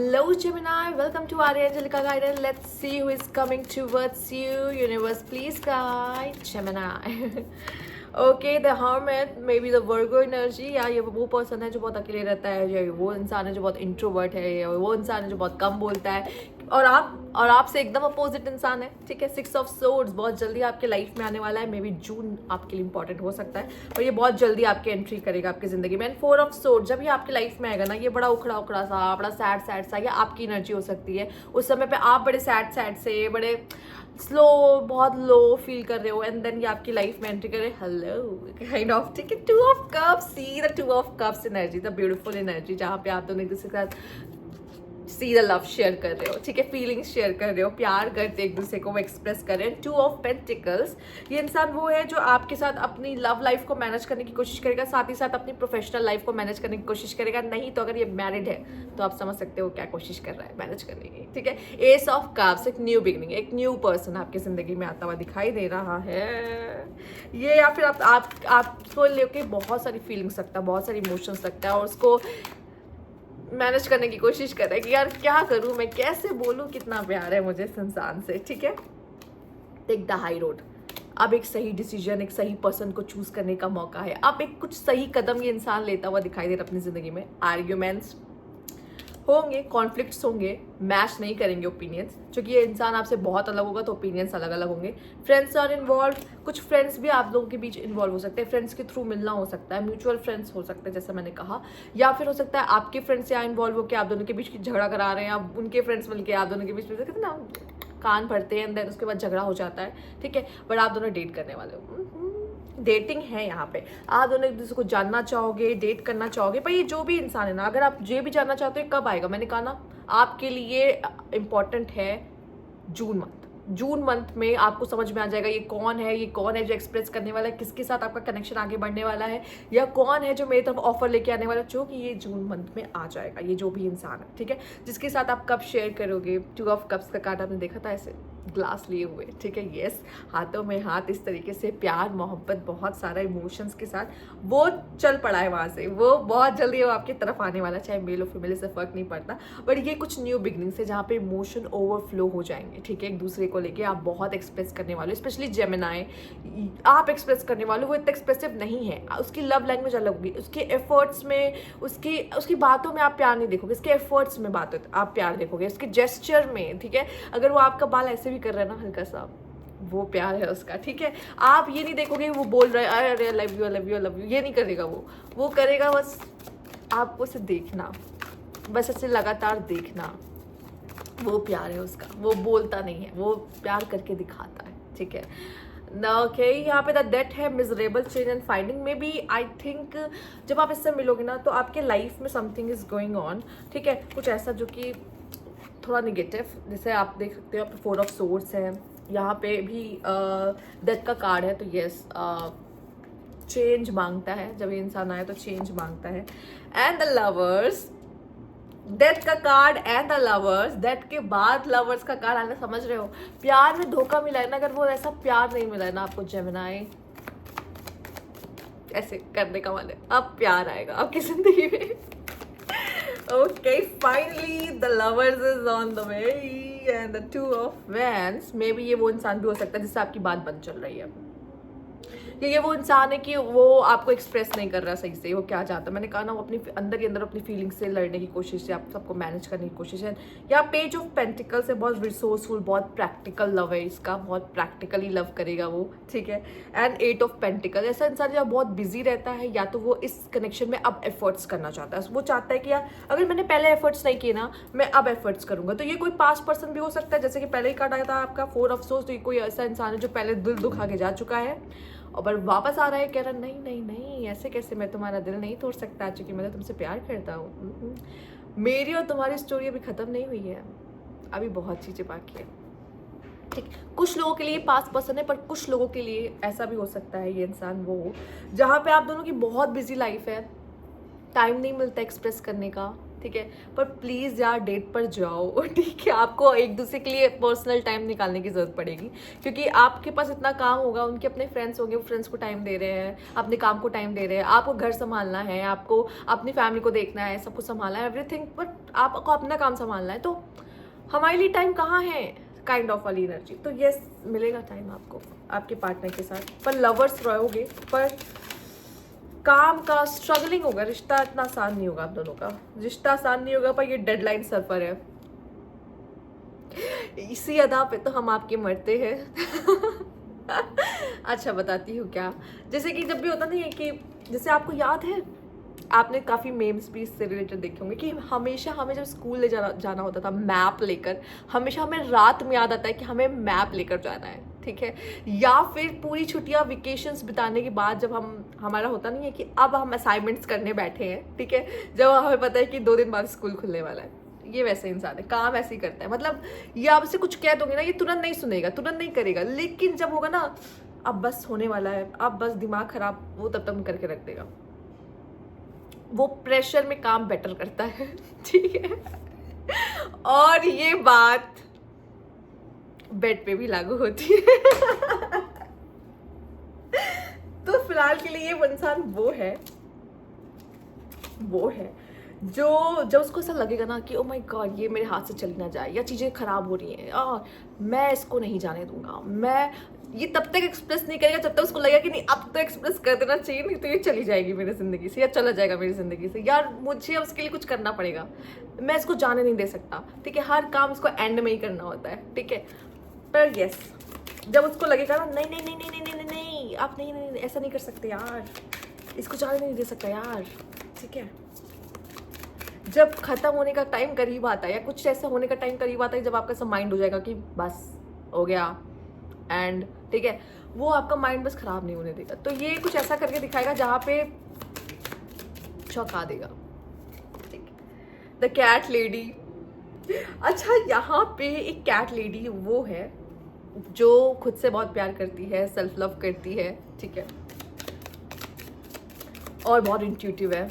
Hello Gemini, welcome to Arya Angelica Guidance. Let's see who is coming towards you. Universe, please guide Gemini. Okay, the Hermit, maybe the Virgo energy, या ये वो person है जो बहुत अकेले रहता है, या वो इंसान है जो बहुत इंट्रोवर्ट है, या वो इंसान है जो बहुत कम बोलता है, और आपसे एकदम अपोजिट इंसान है, ठीक है। 6 ऑफ सोर्ड्स बहुत जल्दी आपके लाइफ में आने वाला है, मे बी जून आपके लिए इंपॉर्टेंट हो सकता है, और ये बहुत जल्दी आपकी एंट्री करेगा आपकी जिंदगी में। एंड 4 ऑफ सोर्ड्स जब ये आपकी लाइफ में आएगा ना, ये बड़ा उखड़ा सा, बड़ा सैड सा, या आपकी एनर्जी हो सकती है। उस समय पे आप बड़े सैड से, बड़े स्लो, बहुत लो फील कर रहे हो, एंड देन ये आपकी लाइफ में एंट्री करे, हेलो काइंड ऑफ, ठीक है। 2 of cups, see the 2 of cups energy, the beautiful energy, जहाँ पे आप दोनों एक दूसरे के साथ सी द लव शेयर कर रहे हो, ठीक है, फीलिंग्स शेयर कर रहे हो, प्यार करते एक दूसरे को, वो एक्सप्रेस कर रहे हैं। 2 ऑफ पेंटिकल्स, ये इंसान वो है जो आपके साथ अपनी लव लाइफ को मैनेज करने की कोशिश करेगा, साथ ही साथ अपनी प्रोफेशनल लाइफ को मैनेज करने की कोशिश करेगा। नहीं तो अगर ये मैरिड है तो आप समझ सकते हो क्या कोशिश कर रहा है मैनेज करने की, ठीक है। एस ऑफ कप्स, एक न्यू बिगनिंग, एक न्यू पर्सन आपकी जिंदगी में आता हुआ दिखाई दे रहा है ये, या फिर आपको लेके बहुत सारी फीलिंग्स रखता है, बहुत सारी इमोशंस रखता है, और उसको मैनेज करने की कोशिश कर रहा है कि यार क्या करूं मैं, कैसे बोलूं कितना प्यार है मुझे इस इंसान से, ठीक है। टेक द हाई रोड, अब एक सही डिसीजन, एक सही पर्सन को चूज करने का मौका है। अब एक कुछ सही कदम ये इंसान लेता हुआ दिखाई दे रहा है अपनी जिंदगी में। आर्ग्यूमेंट्स होंगे, कॉन्फ्लिक्ट्स होंगे, मैच नहीं करेंगे ओपिनियंस, क्योंकि ये इंसान आपसे बहुत अलग होगा तो ओपिनियंस अलग अलग होंगे। फ्रेंड्स आर इन्वॉल्व, कुछ फ्रेंड्स भी आप लोगों के बीच इन्वॉल्व हो सकते हैं, फ्रेंड्स के थ्रू मिलना हो सकता है, म्यूचुअल फ्रेंड्स हो सकते हैं जैसा मैंने कहा, या फिर हो सकता है आपके फ्रेंड्स यहाँ इन्वॉल्व होकर आप दोनों के बीच झगड़ा करा रहे हैं, आप उनके फ्रेंड्स मिलकर आप दोनों के बीच कहते ना कान भरते हैं, देन उसके बाद झगड़ा हो जाता है, ठीक है। बट आप दोनों डेट करने वाले हो, डेटिंग है यहाँ पे, आप दोनों एक दूसरे को जानना चाहोगे, डेट करना चाहोगे। पर ये जो भी इंसान है ना, अगर आप ये भी जानना चाहते हो कब आएगा, मैंने कहा ना आपके लिए इम्पॉर्टेंट है जून मंथ में आपको समझ में आ जाएगा ये कौन है जो एक्सप्रेस करने वाला है, किसके साथ आपका कनेक्शन आगे बढ़ने वाला है, या कौन है जो मेरी तरफ ऑफर लेके आने वाला है, जो कि ये जून मंथ में आ जाएगा। ये जो भी इंसान है, ठीक है, जिसके साथ आप कब शेयर करोगे। 2 ऑफ कप्स का कार्ड आपने देखा था ऐसे ग्लास लिए हुए, ठीक है, यस, हाथों में हाथ, इस तरीके से प्यार मोहब्बत बहुत सारा इमोशंस के साथ वो चल पड़ा है वहाँ से, वो बहुत जल्दी वो आपकी तरफ आने वाला, चाहे मेल और फीमेल से फर्क नहीं पड़ता। बट ये कुछ न्यू बिगनिंग्स है जहाँ पे इमोशन ओवरफ्लो हो जाएंगे, ठीक है, एक दूसरे को लेके आप बहुत एक्सप्रेस करने वाले हो, स्पेशली जेमिनाई आप एक्सप्रेस करने वाले हो, वो इतना एक्सप्रेसिव नहीं है, उसकी लव लैंग्वेज अलग होगी, उसके एफर्ट्स में, उसकी बातों में आप प्यार नहीं देखोगे, उसके एफर्ट्स में आप प्यार देखोगे, उसके जेस्चर में, ठीक है। अगर वो आपका बाल ऐसे भी कर रहा है ना हल्का सा, वो प्यार है उसका, ठीक है। आप ये नहीं देखोगे वो बोल रहा है अरे love you love you love you, ये नहीं करेगा वो करेगा बस आपको से देखना, बस ऐसे लगातार देखना, वो प्यार है उसका, वो बोलता नहीं है, वो प्यार करके दिखाता है, ठीक है। ओके, यहाँ पे द डेट है, मिजरेबल चेंज एंड फाइंडिंग में भी आई थिंक जब आप इससे मिलोगे ना तो आपके लाइफ में समथिंग इज गोइंग ऑन, ठीक है, कुछ ऐसा जो कि थोड़ा निगेटिव, जैसे आप देख सकते हो 4 ऑफ सोर्ड्स है, यहाँ पे भी डेथ का कार्ड है, तो यस चेंज मांगता है, जब ये इंसान आया तो चेंज मांगता है। एंड द लवर्स, डेथ का card and the lovers, death के बाद लवर्स का कार्ड आना, समझ रहे हो, प्यार में धोखा मिला है ना, अगर वो ऐसा प्यार नहीं मिला है ना आपको जेमिनाई ऐसे करने का मन है, अब प्यार आएगा आपकी जिंदगी में। Okay, finally the lovers is on the way and the 2 of wands, may be ये वो इंसान भी हो सकता है जिससे आपकी बात बंद चल रही है, ये वो इंसान है कि वो आपको एक्सप्रेस नहीं कर रहा सही से वो क्या चाहता है। मैंने कहा ना वो अपनी अंदर ही अंदर अपनी फीलिंग्स से लड़ने की कोशिश है, आप सबको मैनेज करने की कोशिश है। या पेज ऑफ पेंटिकल्स है, बहुत रिसोर्सफुल, बहुत प्रैक्टिकल लव है इसका, बहुत प्रैक्टिकली लव करेगा वो, ठीक है। एंड 8 ऑफ पेंटिकल, ऐसा इंसान जब बहुत बिजी रहता है या तो वो इस कनेक्शन में अब एफर्ट्स करना चाहता है, वो चाहता है कि यार अगर मैंने पहले एफर्ट्स नहीं किए ना मैं अब एफर्ट्स करूंगा। तो ये कोई पास्ट पर्सन भी हो सकता है, जैसे कि पहले ही कार्ड आया था आपका 4 ऑफ सोर्स, तो ये कोई ऐसा इंसान है जो पहले दिल दुखा के जा चुका है और पर वापस आ रहा है, कह रहा नहीं नहीं नहीं ऐसे कैसे, मैं तुम्हारा दिल नहीं तोड़ सकता क्योंकि मैं तो तुमसे प्यार करता हूँ। मेरी और तुम्हारी स्टोरी अभी ख़त्म नहीं हुई है, अभी बहुत चीज़ें बाकी है, ठीक। कुछ लोगों के लिए पास पर्सन है, पर कुछ लोगों के लिए ऐसा भी हो सकता है ये इंसान वो जहाँ पे आप दोनों की बहुत बिजी लाइफ है, टाइम नहीं मिलता एक्सप्रेस करने का, ठीक है, पर प्लीज़ यार डेट पर जाओ, ठीक है। आपको एक दूसरे के लिए पर्सनल टाइम निकालने की ज़रूरत पड़ेगी, क्योंकि आपके पास इतना काम होगा, उनके अपने फ्रेंड्स होंगे, वो फ्रेंड्स को टाइम दे रहे हैं, अपने काम को टाइम दे रहे हैं, आपको घर संभालना है, आपको अपनी फैमिली को देखना है, सब कुछ संभालना है, एवरीथिंग, बट आपको अपना काम संभालना है, तो हमारे लिए टाइम कहाँ है, काइंड ऑफ वाली एनर्जी। तो यस, मिलेगा टाइम आपको आपके पार्टनर के साथ, पर लवर्स रहोगे, पर काम का स्ट्रगलिंग होगा, रिश्ता इतना आसान नहीं होगा, आप दोनों का रिश्ता आसान नहीं होगा, पर ये डेडलाइन सर पर है। इसी अदा पे तो हम आपके मरते हैं। अच्छा बताती हूँ क्या, जैसे कि जब भी होता नहीं है कि, जैसे आपको याद है, आपने काफ़ी मेम्स भी इससे रिलेटेड देखे होंगे कि हमेशा हमें जब स्कूल ले जाना होता था मैप लेकर, हमेशा हमें रात में याद आता है कि हमें मैप लेकर जाना है, ठीक है। या फिर पूरी छुट्टियां वेकेशंस बिताने के बाद जब हमारा होता नहीं है कि अब हम असाइनमेंट्स करने बैठे हैं, ठीक है, जब हमें पता है कि 2 दिन बाद स्कूल खुलने वाला है। ये वैसे इंसान है, काम ऐसे ही करता है, मतलब ये आपसे कुछ कह दोगे ना, ये तुरंत नहीं सुनेगा, तुरंत नहीं करेगा, लेकिन जब होगा ना अब बस होने वाला है, अब बस दिमाग खराब, वो तब तक करके रख देगा। वो प्रेशर में काम बेटर करता है, ठीक है। और ये बात बेड पे भी लागू होती है। तो फिलहाल के लिए ये इंसान वो है जो जब उसको ऐसा लगेगा ना कि ओ माय गॉड ये मेरे हाथ से चली ना जाए, या चीज़ें खराब हो रही हैं, और मैं इसको नहीं जाने दूंगा, मैं ये तब तक एक्सप्रेस नहीं करेगा जब तक उसको लगेगा कि नहीं अब तो एक्सप्रेस कर देना चाहिए, नहीं तो ये चली जाएगी मेरी ज़िंदगी से, या चला जाएगा मेरी ज़िंदगी से, यार मुझे उसके लिए कुछ करना पड़ेगा, मैं इसको जाने नहीं दे सकता, ठीक है। हर काम इसको एंड में ही करना होता है, ठीक है। पर यस, जब उसको लगेगा ना नहीं नहीं नहीं नहीं नहीं नहीं नहीं आप नहीं नहीं नहीं ऐसा नहीं कर सकते यार, इसको जाने नहीं दे सकता यार, ठीक है। जब खत्म होने का टाइम करीब आता है, या कुछ ऐसा होने का टाइम करीब आता है जब आपका सब माइंड हो जाएगा कि बस हो गया एंड, ठीक है, वो आपका माइंड बस खराब नहीं होने देगा। तो ये कुछ ऐसा करके दिखाएगा जहाँ पे चौंका देगा, ठीक है। The cat lady. अच्छा, यहाँ पे एक कैट लेडी वो है जो खुद से बहुत प्यार करती है, सेल्फ लव करती है, ठीक है, और बहुत इंट्यूटिव है।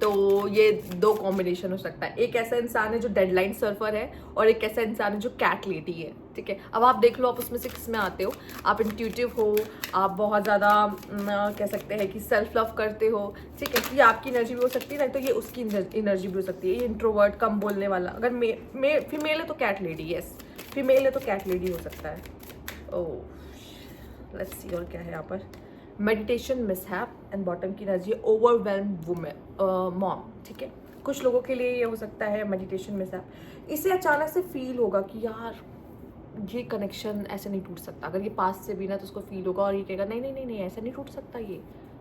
तो ये 2 कॉम्बिनेशन हो सकता है, एक ऐसा इंसान है जो डेडलाइन सर्फर है, और एक ऐसा इंसान है जो कैट लेडी है, ठीक है। अब आप देख लो आप उसमें से किस में आते हो, आप इंट्यूटिव हो, आप बहुत ज़्यादा कह सकते हैं कि सेल्फ लव करते हो, ठीक है, ये आपकी एनर्जी भी हो सकती है, नहीं तो ये उसकी एनर्जी भी हो सकती है, ये इंट्रोवर्ट कम बोलने वाला, अगर फीमेल है तो कैट लेडी, यस फीमेल है तो कैट लेडी हो सकता है। ओह लेट्स सी और क्या है यहाँ पर, मेडिटेशन मिसहैप एंड बॉटम की एनर्जी ओवरवेल्म वुमेन मॉम, ठीक है। कुछ लोगों के लिए ये हो सकता है मेडिटेशन मिसहैप, इसे अचानक से फील होगा कि यार ये कनेक्शन ऐसे नहीं टूट सकता, अगर ये पास से भी ना तो उसको फील होगा, और ये कहेगा नहीं नहीं नहीं नहीं ऐसे नहीं टूट सकता, ये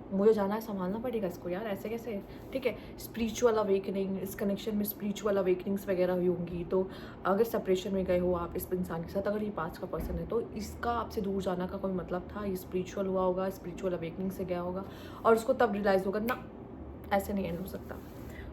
मुझे जाना है, संभालना पड़ेगा इसको यार, ऐसे कैसे, ठीक है। स्पिरिचुअल अवेकनिंग, इस कनेक्शन में स्पिरिचुअल अवेकनिंग्स वगैरह हुई होंगी। तो अगर सेपरेशन में गए हो आप इस इंसान के साथ, अगर ये पास का पर्सन है, तो इसका आपसे दूर जाना का कोई मतलब था, ये स्पिरिचुअल हुआ होगा, स्पिरिचुअल अवेकनिंग से गया होगा, और उसको तब रियलाइज़ होगा ना ऐसे नहीं एंड हो सकता।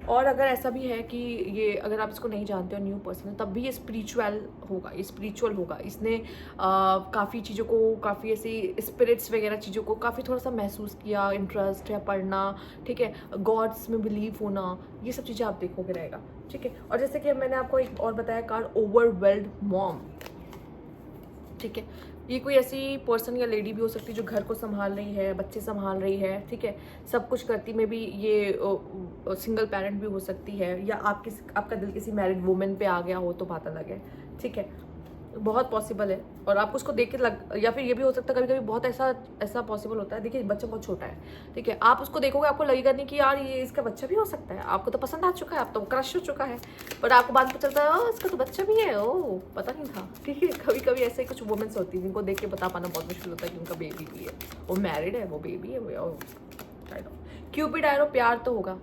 और अगर ऐसा भी है कि ये अगर आप इसको नहीं जानते हो, न्यू पर्सन है, तब भी ये स्पिरिचुअल होगा, ये स्पिरिचुअल होगा, इसने काफ़ी चीज़ों को, काफ़ी ऐसी स्पिरिट्स वगैरह चीज़ों को काफ़ी थोड़ा सा महसूस किया, इंटरेस्ट है, पढ़ना, ठीक है, गॉड्स में बिलीव होना, ये सब चीज़ें आप देखोगे रहेगा, ठीक है। और जैसे कि मैंने आपको एक और बताया कार्ड ओवरवेल्ड मॉम, ठीक है, ये कोई ऐसी पर्सन या लेडी भी हो सकती है जो घर को संभाल रही है, बच्चे संभाल रही है, ठीक है, सब कुछ करती में भी ये सिंगल पेरेंट भी हो सकती है, या आपका दिल किसी मैरिड वुमेन पे आ गया हो तो बात अलग है, ठीक है, बहुत पॉसिबल है। और आपको उसको देख के या फिर ये भी हो सकता है कभी कभी बहुत ऐसा पॉसिबल होता है, देखिए बच्चा बहुत छोटा है, ठीक है, आप उसको देखोगे आपको लगेगा नहीं कि यार ये इसका बच्चा भी हो सकता है, आपको तो पसंद आ चुका है, आप तो क्रश हो चुका है, बट आपको बाद में चलता है इसका तो बच्चा भी है, ओ पता नहीं था, ठीक है। कभी कभी ऐसे कुछ वुमेन्स होती है जिनको देख के बता पाना बहुत मुश्किल होता है कि उनका बेबी भी है, वो मैरिड है, वो बेबी है। क्यूपिड एरो, प्यार तो होगा,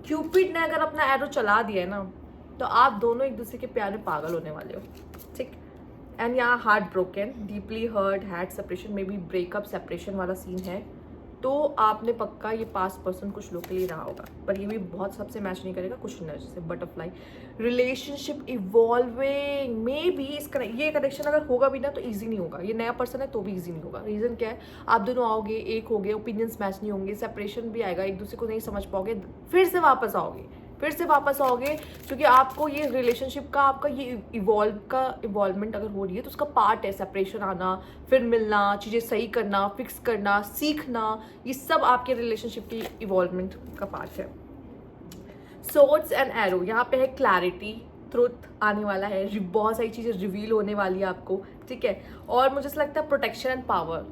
क्यूपिड ने अगर अपना एरो चला दिया है ना, तो आप दोनों एक दूसरे के प्यार में पागल होने वाले हो, ठीक। एंड यहाँ heart broken, deeply hurt, had separation, maybe breakup separation वाला सीन है, तो आपने पक्का ये पास्ट पर्सन कुछ लोग के लिए रहा होगा, पर ये भी बहुत सबसे मैच नहीं करेगा, कुछ एनर्जी से। Butterfly, relationship evolving, may be ये कनेक्शन अगर होगा भी ना तो ईजी नहीं होगा, ये नया पर्सन है तो भी ईजी नहीं होगा। रीज़न क्या है, आप दोनों आओगे, एक होगे, ओपिनियंस मैच नहीं होंगे, सेपरेशन भी आएगा, एक दूसरे को नहीं समझ पाओगे, फिर से वापस आओगे, फिर से वापस आओगे, क्योंकि आपको ये रिलेशनशिप का आपका ये इवॉल्वमेंट अगर हो रही है तो उसका पार्ट है सेपरेशन आना, फिर मिलना, चीज़ें सही करना, फिक्स करना, सीखना, ये सब आपके रिलेशनशिप की इवॉल्वमेंट का पार्ट है। सोर्ड्स एंड एरो, यहाँ पे है क्लैरिटी, ट्रुथ आने वाला है, बहुत सारी चीज़ें रिवील होने वाली है आपको, ठीक है। और मुझे ऐसा लगता है प्रोटेक्शन एंड पावर।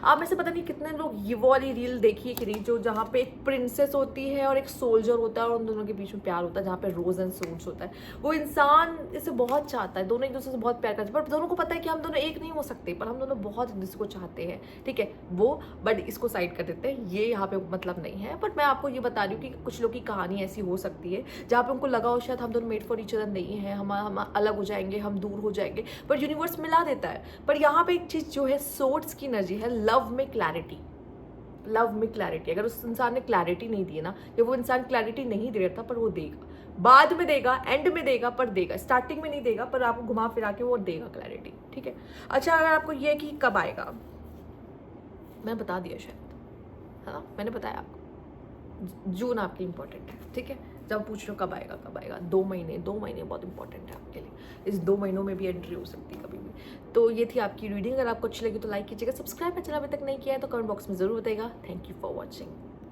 आप में से पता नहीं कितने लोग ये वाली रील देखिए कि नहीं, जो जहाँ पे एक प्रिंसेस होती है और एक सोल्जर होता है और उन दोनों के बीच में प्यार होता है, जहाँ पे रोज एंड सोल्स होता है। वो इंसान इसे बहुत चाहता है, दोनों एक दूसरे से बहुत प्यार करते हैं, पर दोनों को पता है कि हम दोनों एक नहीं हो सकते, पर हम दोनों बहुत एक दूसरे को चाहते हैं, ठीक है। वो बट इसको साइड कर देते हैं, ये यहाँ पे मतलब नहीं है। बट मैं आपको ये बता रही हूँ कि कुछ लोग की कहानी ऐसी हो सकती है जहाँ पे उनको लगा हो शायद हम दोनों मेड फॉर ईच अदर नहीं है, हम अलग हो जाएंगे, हम दूर हो जाएंगे, पर यूनिवर्स मिला देता है। पर यहाँ पे एक चीज़ जो है सोर्ड्स की एनर्जी है, लव में क्लैरिटी। लव में क्लैरिटी, अगर उस इंसान ने क्लैरिटी नहीं दी ना, या वो इंसान क्लैरिटी नहीं दे रहा था, पर वो देगा, बाद में देगा, एंड में देगा, पर देगा। स्टार्टिंग में नहीं देगा, पर आपको घुमा फिरा के वो देगा क्लैरिटी, ठीक है। अच्छा, अगर आपको ये कि कब आएगा, मैं बता दिया शायद, है ना, मैंने बताया आपको, जून आपकी इंपॉर्टेंट है, ठीक है। जब पूछ लो कब आएगा कब आएगा, 2 महीने बहुत इंपॉर्टेंट है आपके लिए। इस 2 महीनों में भी एंट्री हो सकती है कभी भी। तो ये थी आपकी रीडिंग। अगर आपको अच्छी लगी तो लाइक कीजिएगा, सब्सक्राइब चैनल अभी तक नहीं किया है तो कमेंट बॉक्स में जरूर बताइएगा। Thank you for watching.